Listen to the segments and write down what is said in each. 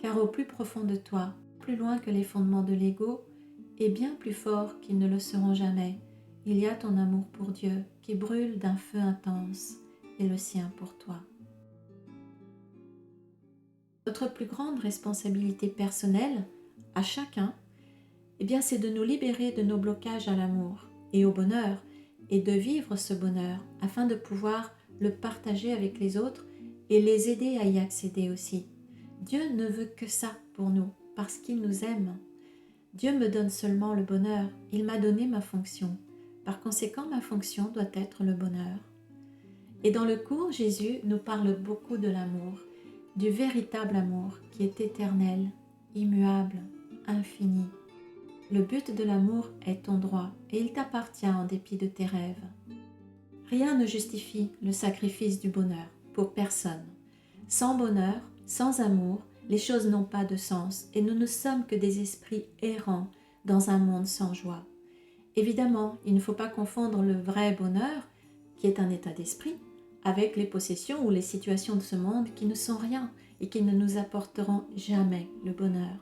car au plus profond de toi, plus loin que les fondements de l'ego, et bien plus fort qu'ils ne le seront jamais, il y a ton amour pour Dieu qui brûle d'un feu intense et le sien pour toi. Notre plus grande responsabilité personnelle, à chacun, c'est de nous libérer de nos blocages à l'amour et au bonheur, et de vivre ce bonheur afin de pouvoir le partager avec les autres et les aider à y accéder aussi. Dieu ne veut que ça pour nous, parce qu'il nous aime. Dieu me donne seulement le bonheur, il m'a donné ma fonction. Par conséquent, ma fonction doit être le bonheur. Et dans le cours, Jésus nous parle beaucoup de l'amour, du véritable amour qui est éternel, immuable, infini. Le but de l'amour est ton droit et il t'appartient en dépit de tes rêves. Rien ne justifie le sacrifice du bonheur, pour personne. Sans bonheur, sans amour, les choses n'ont pas de sens et nous ne sommes que des esprits errants dans un monde sans joie. Évidemment, il ne faut pas confondre le vrai bonheur, qui est un état d'esprit, avec les possessions ou les situations de ce monde qui ne sont rien et qui ne nous apporteront jamais le bonheur.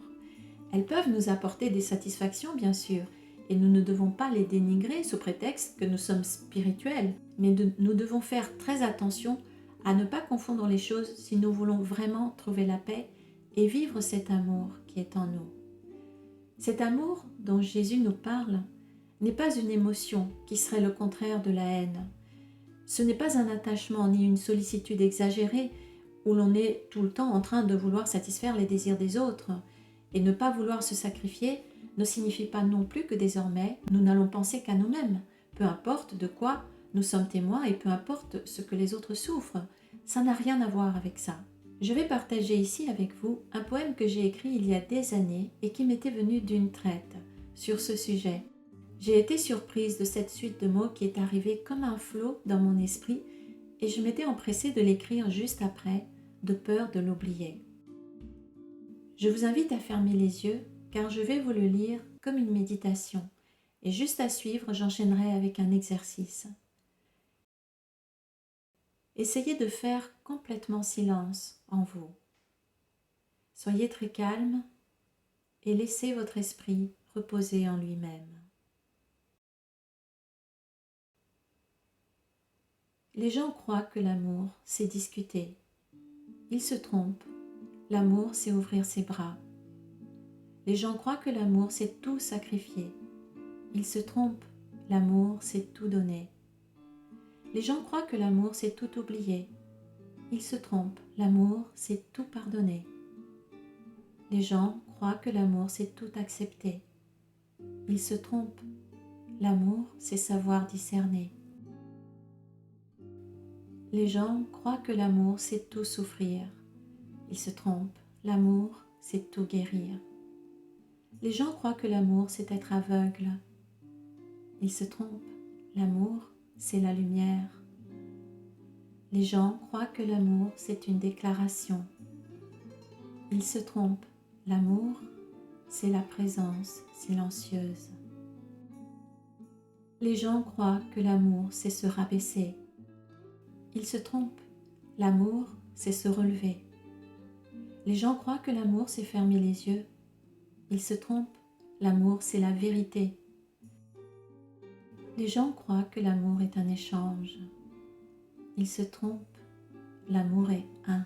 Elles peuvent nous apporter des satisfactions, bien sûr, et nous ne devons pas les dénigrer sous prétexte que nous sommes spirituels, mais nous devons faire très attention à ne pas confondre les choses si nous voulons vraiment trouver la paix et vivre cet amour qui est en nous. Cet amour dont Jésus nous parle n'est pas une émotion qui serait le contraire de la haine. Ce n'est pas un attachement ni une sollicitude exagérée où l'on est tout le temps en train de vouloir satisfaire les désirs des autres. Et ne pas vouloir se sacrifier ne signifie pas non plus que désormais nous n'allons penser qu'à nous-mêmes, peu importe de quoi nous sommes témoins et peu importe ce que les autres souffrent. Ça n'a rien à voir avec ça. Je vais partager ici avec vous un poème que j'ai écrit il y a des années et qui m'était venu d'une traite sur ce sujet. J'ai été surprise de cette suite de mots qui est arrivée comme un flot dans mon esprit et je m'étais empressée de l'écrire juste après, de peur de l'oublier. Je vous invite à fermer les yeux car je vais vous le lire comme une méditation et juste à suivre, j'enchaînerai avec un exercice. Essayez de faire complètement silence en vous. Soyez très calme et laissez votre esprit reposer en lui-même. Les gens croient que l'amour, c'est discuter. Ils se trompent. L'amour, c'est ouvrir ses bras. Les gens croient que l'amour, c'est tout sacrifier. Ils se trompent. L'amour, c'est tout donner. Les gens croient que l'amour, c'est tout oublier. Ils se trompent. L'amour, c'est tout pardonner. Les gens croient que l'amour, c'est tout accepter. Ils se trompent. L'amour, c'est savoir discerner. Les gens croient que l'amour, c'est tout souffrir. Ils se trompent. L'amour, c'est tout guérir. Les gens croient que l'amour, c'est être aveugle. Ils se trompent. L'amour, c'est la lumière. Les gens croient que l'amour, c'est une déclaration. Ils se trompent. L'amour, c'est la présence silencieuse. Les gens croient que l'amour, c'est se rabaisser. Ils se trompent. L'amour, c'est se relever. Les gens croient que l'amour, c'est fermer les yeux. Ils se trompent. L'amour, c'est la vérité. Les gens croient que l'amour est un échange. Ils se trompent. L'amour est un.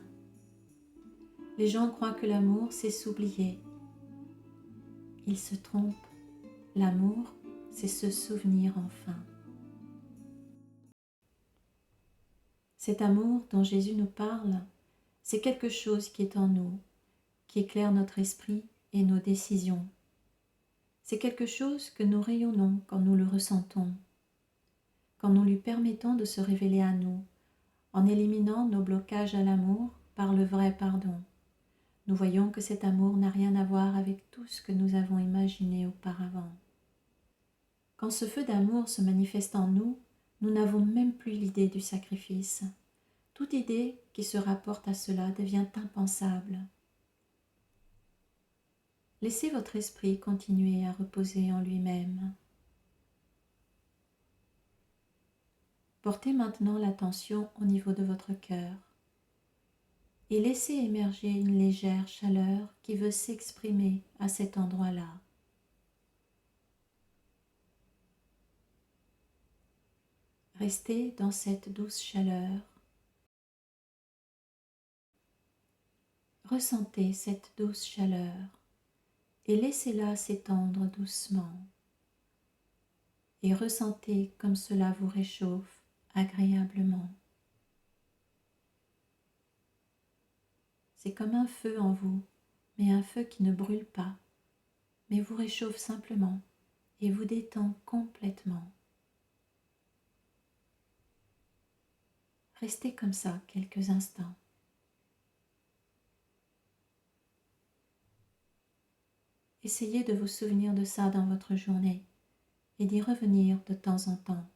Les gens croient que l'amour, c'est s'oublier. Ils se trompent. L'amour, c'est se souvenir enfin. Cet amour dont Jésus nous parle, c'est quelque chose qui est en nous, qui éclaire notre esprit et nos décisions. C'est quelque chose que nous rayonnons quand nous le ressentons, quand nous lui permettons de se révéler à nous, en éliminant nos blocages à l'amour par le vrai pardon. Nous voyons que cet amour n'a rien à voir avec tout ce que nous avons imaginé auparavant. Quand ce feu d'amour se manifeste en nous, nous n'avons même plus l'idée du sacrifice. Toute idée qui se rapporte à cela devient impensable. Laissez votre esprit continuer à reposer en lui-même. Portez maintenant l'attention au niveau de votre cœur et laissez émerger une légère chaleur qui veut s'exprimer à cet endroit-là. Restez dans cette douce chaleur. Ressentez cette douce chaleur et laissez-la s'étendre doucement. Et ressentez comme cela vous réchauffe agréablement. C'est comme un feu en vous, mais un feu qui ne brûle pas, mais vous réchauffe simplement et vous détend complètement. Restez comme ça quelques instants. Essayez de vous souvenir de ça dans votre journée et d'y revenir de temps en temps.